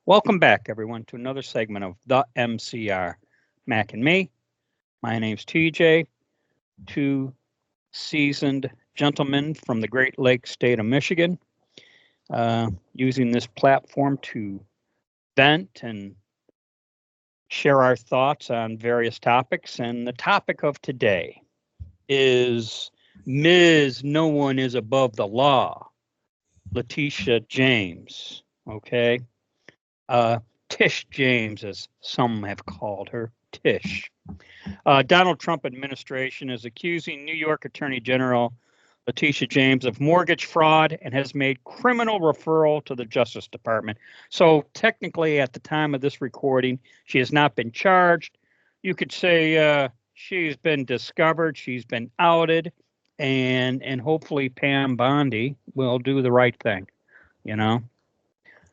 Welcome back, everyone, to another segment of the MCR. Mac and me. My name's TJ, two seasoned gentlemen from the Great Lakes state of Michigan, using this platform to vent and share our thoughts on various topics. And the topic of today is Ms. No One is Above the Law, Letitia James. Okay. Tish James, as some have called her, Tish. Donald Trump administration is accusing New York Attorney General Letitia James of mortgage fraud and has made criminal referral to the Justice Department. So technically, at the time of this recording, she has not been charged. You could say she's been discovered, she's been outed, and hopefully Pam Bondi will do the right thing, you know.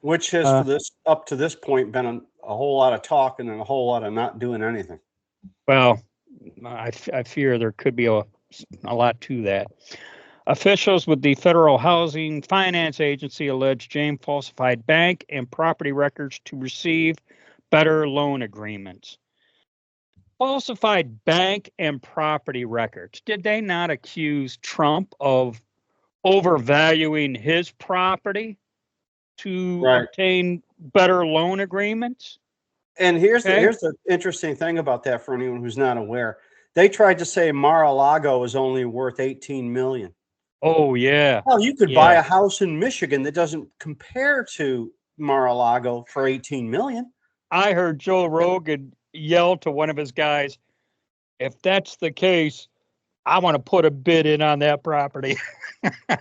Which has for this up to this point been a whole lot of talking and a whole lot of not doing anything. Well, I fear there could be a lot to that. Officials with the Federal Housing Finance Agency allege James falsified bank and property records to receive better loan agreements. Falsified bank and property records. Did they not accuse Trump of overvaluing his property to obtain better loan agreements? And here's the interesting thing about that for anyone who's not aware. They tried to say Mar-a-Lago is only worth $18 million. Oh, yeah. Well, you could buy a house in Michigan that doesn't compare to Mar-a-Lago for $18 million. I heard Joe Rogan yell to one of his guys, if that's the case, I want to put a bid in on that property.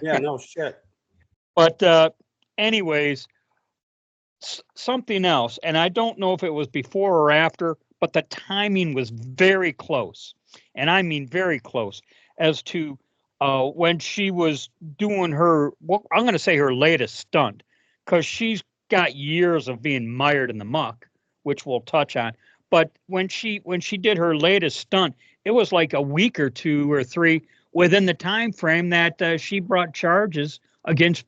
Yeah, no shit. But anyways, something else, and I don't know if it was before or after, but the timing was very close, and I mean very close, as to when she was doing her, well, I'm going to say her latest stunt, because she's got years of being mired in the muck, which we'll touch on. But when she did her latest stunt, it was like a week or two or three within the time frame that she brought charges against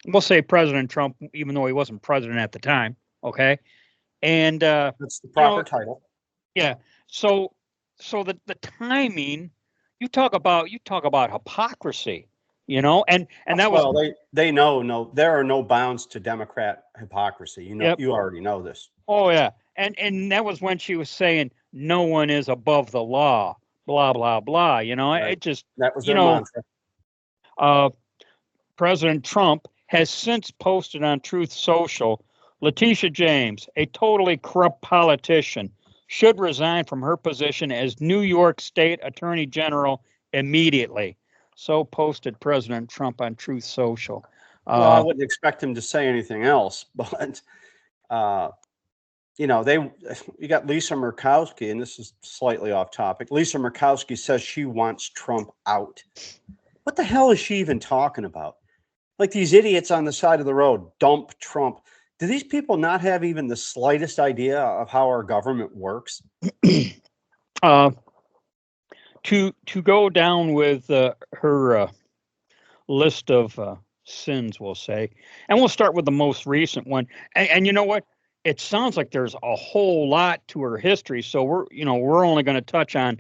we'll say President Trump, even though he wasn't president at the time. Okay, and that's the proper title. Yeah. So the timing. You talk about hypocrisy, and that was, well, they know there are no bounds to Democrat hypocrisy. Yep. You already know this. Oh yeah, and that was when she was saying no one is above the law, blah blah blah. Right. It just, that was their mantra. President Trump has since posted on Truth Social, Letitia James, a totally corrupt politician, should resign from her position as New York State Attorney General immediately. So posted President Trump on Truth Social. Well, I wouldn't expect him to say anything else, but you got Lisa Murkowski, and this is slightly off topic. Lisa Murkowski says she wants Trump out. What the hell is she even talking about? Like these idiots on the side of the road, dump Trump. Do these people not have even the slightest idea of how our government works? To go down with her list of sins, we'll say, and we'll start with the most recent one. And you know what? It sounds like there's a whole lot to her history, so we're only going to touch on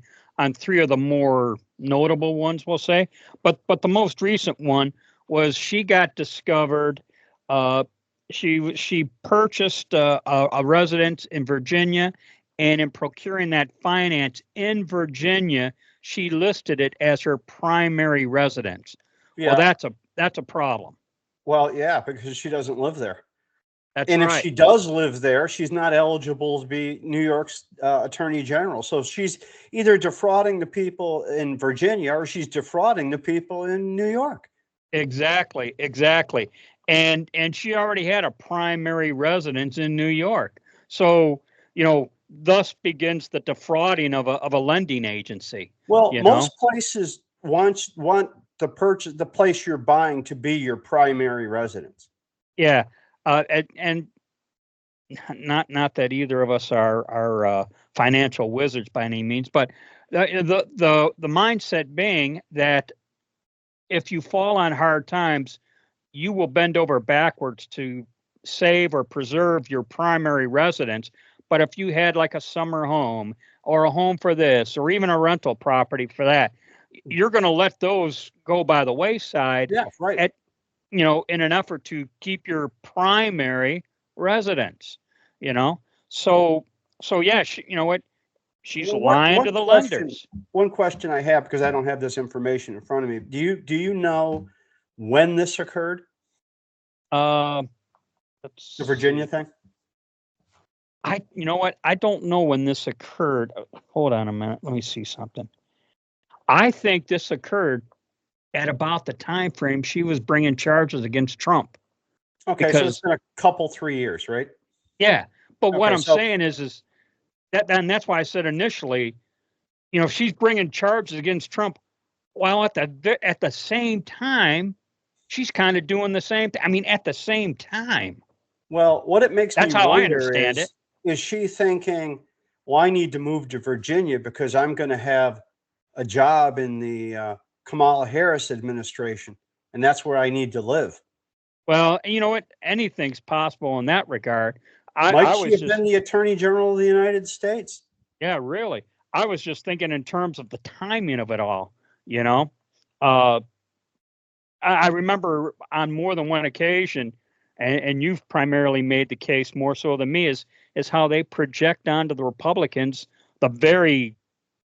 three of the more notable ones, we'll say. But the most recent one was she got discovered. She purchased a residence in Virginia, and in procuring that finance in Virginia, she listed it as her primary residence. Yeah. Well, that's a problem. Well, yeah, because she doesn't live there. That's and right. If she does live there, she's not eligible to be New York's Attorney General. So she's either defrauding the people in Virginia or she's defrauding the people in New York. Exactly. And she already had a primary residence in New York. So, thus begins the defrauding of a lending agency. Well, most places want the place you're buying to be your primary residence. Yeah. And not that either of us are financial wizards by any means, but the mindset being that if you fall on hard times, you will bend over backwards to save or preserve your primary residence. But if you had like a summer home or a home for this, or even a rental property for that, you're going to let those go by the wayside Yeah, right. at, in an effort to keep your primary residence, you know? So yeah, you know what? She's Well, lying to the lenders. one question I have, because I don't have this information in front of me. Do you know when this occurred? Um, The let's Virginia see. thing? You know what? I don't know when this occurred. Hold on a minute. Let me see something. I think this occurred at about the time frame she was bringing charges against Trump. Okay, so it's Because been a couple, 3 years, right? yeah, but what Okay, I'm so saying is that, and that's why I said initially, if she's bringing charges against Trump, while at the same time, she's kind of doing the same thing. I mean, at the same time. well, what it makes me That's how I wonder understand it. is she thinking, well, I need to move to Virginia because I'm going to have a job in the Kamala Harris administration, and that's where I need to live. Well, you know what? Anything's possible in that regard. Might I she was have been just, the Attorney General of the United States? yeah, really. I was just thinking in terms of the timing of it all, you know? Uh, I remember on more than one occasion, and you've primarily made the case more so than me, is how they project onto the Republicans the very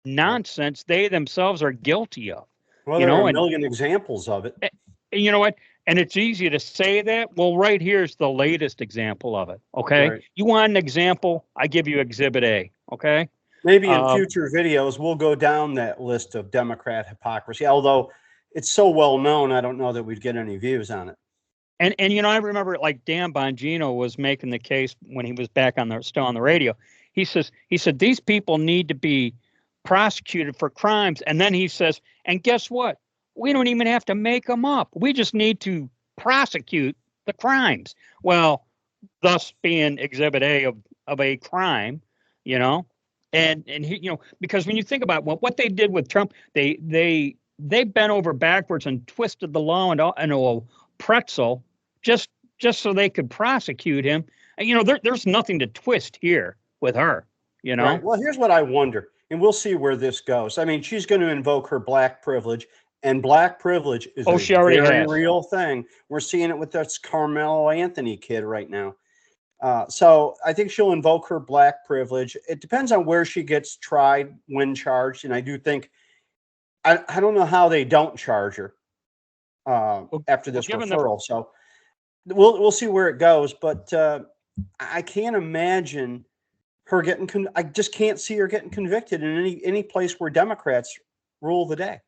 Yeah. nonsense they themselves are guilty of, Well, you there are know? a And million examples of it. And you know what? And it's easy to say that. Well, right here's the latest example of it. Okay. Right. You want an example? I give you Exhibit A. Okay. Maybe in Um, future videos, we'll go down that list of Democrat hypocrisy, although it's so well known, I don't know that we'd get any views on it. and I remember like Dan Bongino was making the case when he was back still on the radio. He said these people need to be prosecuted for crimes, and then he says, and guess what? We don't even have to make them up. We just need to prosecute the crimes. Well, thus being Exhibit A of a crime, you know, and he, because when you think about what they did with Trump, they bent over backwards and twisted the law into a pretzel just just so they could prosecute him. And there's nothing to twist here with her, you Right. know. Well, here's what I wonder, and we'll see where this goes. I mean, she's going to invoke her black privilege, and black privilege is Oh, a she already very has. real thing. We're seeing it with this Carmelo Anthony kid right now. So I think she'll invoke her black privilege. It depends on where she gets tried, when charged, and I do think I don't know how they don't charge her after Well, this given the referral. So we'll see where it goes, but I can't imagine her getting. I just can't see her getting convicted in any place where Democrats rule the day.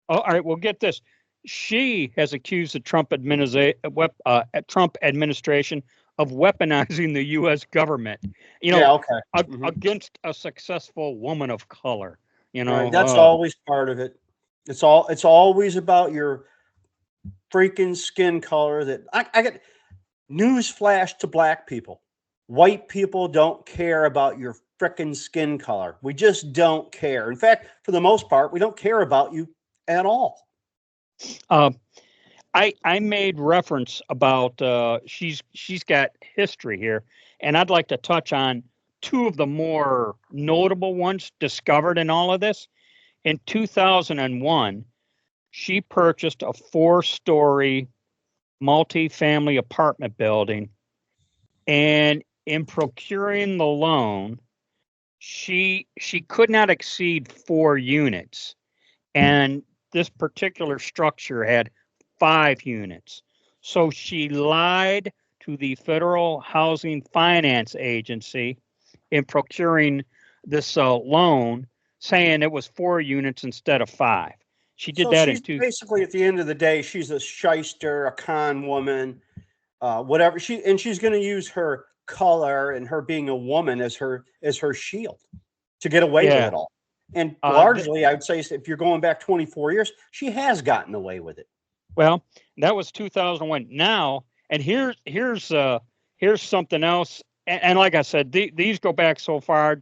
Oh, all right. Well, get this. She has accused the Trump administration of weaponizing the U.S. government. Yeah. Okay. Against a successful woman of color. Right. That's always part of it. It's always about your freaking skin color. That I get news flash to black people. White people don't care about your frickin' skin color. We just don't care. In fact, for the most part, we don't care about you at all. Uh, I made reference about she's got history here, and I'd like to touch on two of the more notable ones discovered in all of this. In 2001, she purchased a 4-story multi-family apartment building, and in procuring the loan, she could not exceed 4 units, and this particular structure had 5 units. So she lied to the Federal Housing Finance Agency in procuring this loan, saying it was 4 units instead of 5. She did So that in she's two. basically, at the end of the day, she's a shyster, a con woman, whatever. She's going to use her color and her being a woman as her shield to get away with Yeah. it all. And Th- largely, I would say, if you're going back 24 years, she has gotten away with it. well, that was 2001. Now, and here's something else. And like I said, these go back so far.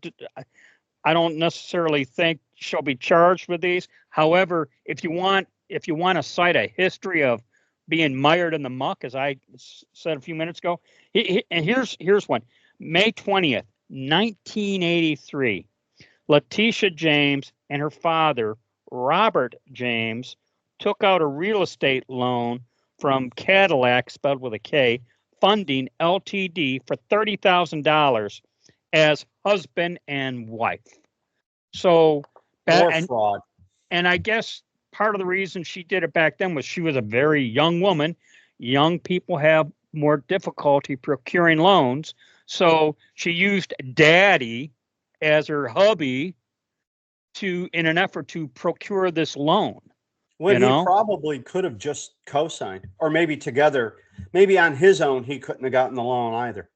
I don't necessarily think she'll be charged with these. However, if you want to cite a history of being mired in the muck, as I said a few minutes ago. And here's one. May 20th, 1983. Letitia James and her father, Robert James, took out a real estate loan from Cadillac, spelled with a K, Funding Ltd. for $30,000 as husband and wife. So, More fraud. And I guess part of the reason she did it back then was she was a very young woman. Young people have more difficulty procuring loans. So she used daddy as her hubby in an effort to procure this loan. When he probably could have just co-signed, or maybe together, maybe on his own, he couldn't have gotten the loan either.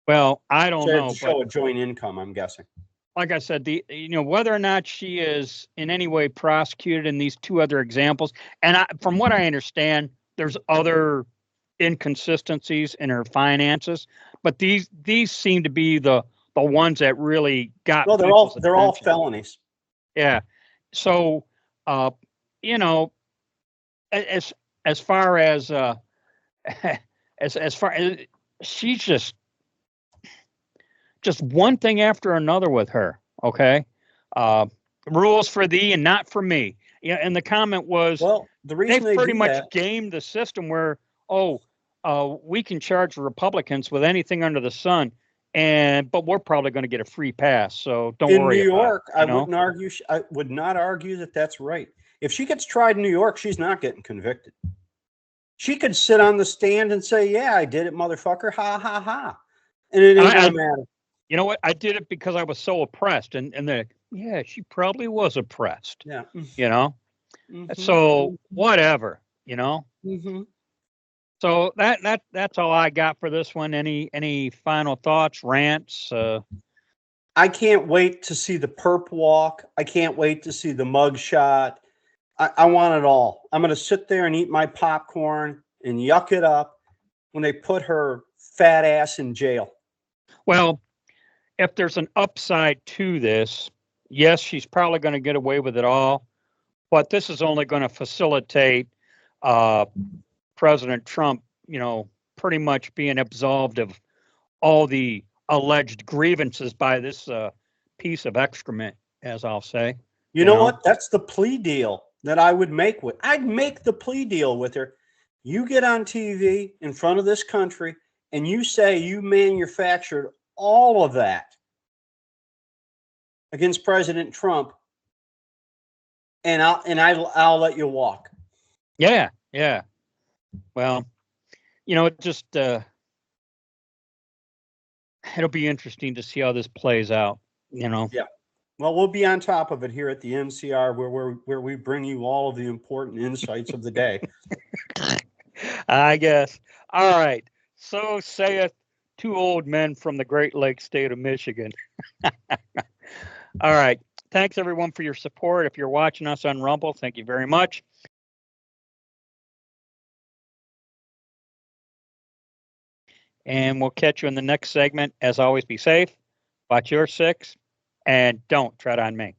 Well, I don't know. To show a joint income, I'm guessing. Like I said, whether or not she is in any way prosecuted in these two other examples, and from what I understand, there's other inconsistencies in her finances, but these seem to be the ones that really got. Well, they're all felonies. Yeah. So, as far as as far as she's just one thing after another with her. Okay. Rules for thee and not for me. Yeah. And the comment was, well, the reason they pretty much gamed the system where, we can charge Republicans with anything under the sun, but we're probably going to get a free pass. So don't worry. In New York, I would not argue that that's right. If she gets tried in New York, she's not getting convicted. She could sit on the stand and say, "Yeah, I did it, motherfucker, ha ha ha," and it ain't gonna matter. You know what? I did it because I was so oppressed, and yeah, she probably was oppressed. Yeah. Mm-hmm. So whatever. Mm-hmm. So that's all I got for this one. Any final thoughts, rants? I can't wait to see the perp walk. I can't wait to see the mug shot. I want it all. I'm going to sit there and eat my popcorn and yuck it up when they put her fat ass in jail. Well, if there's an upside to this, yes, she's probably going to get away with it all, but this is only going to facilitate President Trump, pretty much being absolved of all the alleged grievances by this piece of excrement, as I'll say. You know what? That's the plea deal that I would make I'd make the plea deal with her. You get on TV in front of this country and you say you manufactured all of that against President Trump, and I'll let you walk. Yeah. Well, it just it'll be interesting to see how this plays out. Yeah. Well, we'll be on top of it here at the MCR, where we bring you all of the important insights of the day. I guess. All right. So saith two old men from the Great Lakes state of Michigan. All right. Thanks, everyone, for your support. If you're watching us on Rumble, thank you very much. And we'll catch you in the next segment. As always, be safe, watch your six, and don't tread on me.